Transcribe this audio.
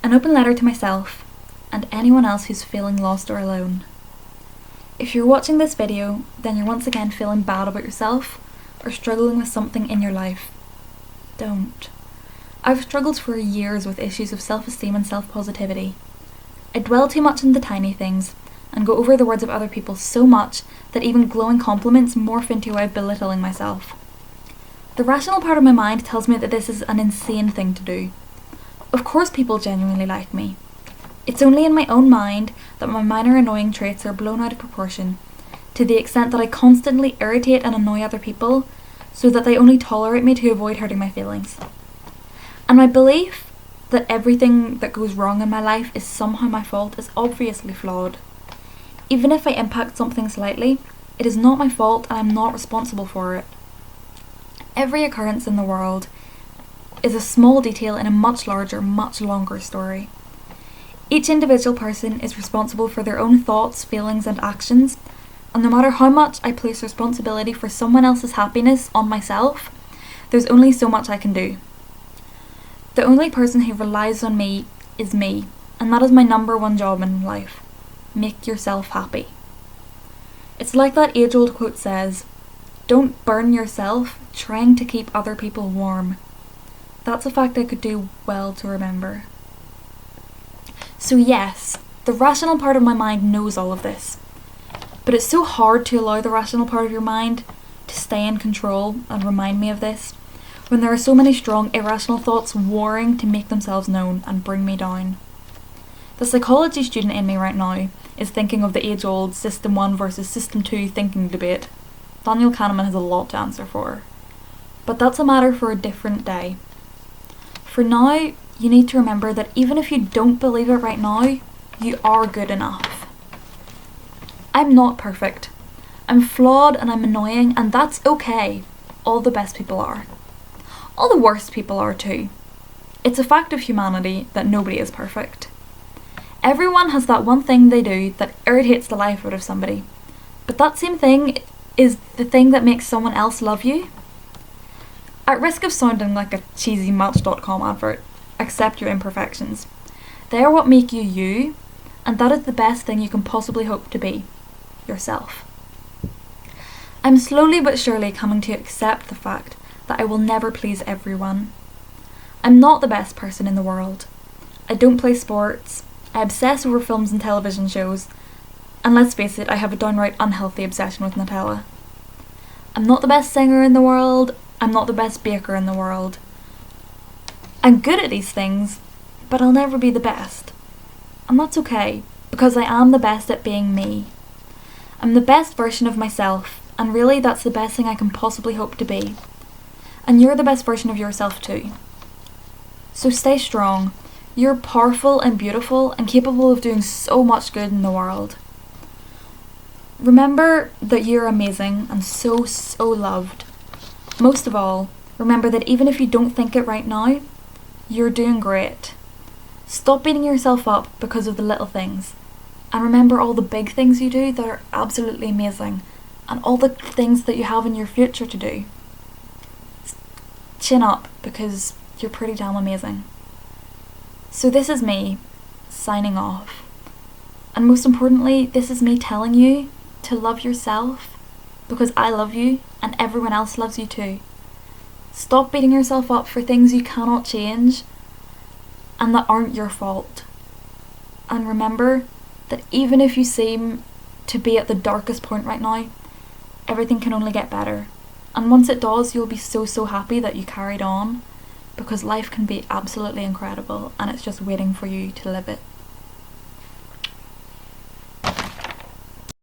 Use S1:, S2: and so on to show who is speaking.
S1: An open letter to myself and anyone else who's feeling lost or alone. If you're watching this video, then you're once again feeling bad about yourself or struggling with something in your life. Don't. I've struggled for years with issues of self-esteem and self-positivity. I dwell too much on the tiny things and go over the words of other people so much that even glowing compliments morph into a way of belittling myself. The rational part of my mind tells me that this is an insane thing to do. Of course people genuinely like me. It's only in my own mind that my minor annoying traits are blown out of proportion, to the extent that I constantly irritate and annoy other people, so that they only tolerate me to avoid hurting my feelings. And my belief that everything that goes wrong in my life is somehow my fault is obviously flawed. Even if I impact something slightly, it is not my fault and I'm not responsible for it. Every occurrence in the world is a small detail in a much larger, much longer story. Each individual person is responsible for their own thoughts, feelings and actions, and no matter how much I place responsibility for someone else's happiness on myself, there's only so much I can do. The only person who relies on me is me, and that is my number one job in life. Make yourself happy. It's like that age-old quote says, "Don't burn yourself trying to keep other people warm." That's a fact I could do well to remember. So yes, the rational part of my mind knows all of this. But it's so hard to allow the rational part of your mind to stay in control and remind me of this, when there are so many strong, irrational thoughts warring to make themselves known and bring me down. The psychology student in me right now is thinking of the age-old System 1 versus System 2 thinking debate. Daniel Kahneman has a lot to answer for. But that's a matter for a different day. For now, you need to remember that even if you don't believe it right now, you are good enough. I'm not perfect. I'm flawed and I'm annoying, and that's okay. All the best people are. All the worst people are too. It's a fact of humanity that nobody is perfect. Everyone has that one thing they do that irritates the life out of somebody. But that same thing is the thing that makes someone else love you. At risk of sounding like a cheesy Match.com advert, accept your imperfections. They are what make you you, and that is the best thing you can possibly hope to be. Yourself. I'm slowly but surely coming to accept the fact that I will never please everyone. I'm not the best person in the world. I don't play sports. I obsess over films and television shows, and let's face it, I have a downright unhealthy obsession with Nutella. I'm not the best singer in the world. I'm not the best baker in the world. I'm good at these things, but I'll never be the best. And that's okay, because I am the best at being me. I'm the best version of myself, and really that's the best thing I can possibly hope to be. And you're the best version of yourself too. So stay strong. You're powerful and beautiful and capable of doing so much good in the world. Remember that you're amazing and so loved. Most of all, remember that even if you don't think it right now, you're doing great. Stop beating yourself up because of the little things. And remember all the big things you do that are absolutely amazing. And all the things that you have in your future to do. Chin up, because you're pretty damn amazing. So this is me, signing off. And most importantly, this is me telling you to love yourself, because I love you and everyone else loves you too. Stop beating yourself up for things you cannot change and that aren't your fault. And remember that even if you seem to be at the darkest point right now, everything can only get better. And once it does, you'll be so happy that you carried on, because life can be absolutely incredible and it's just waiting for you to live it.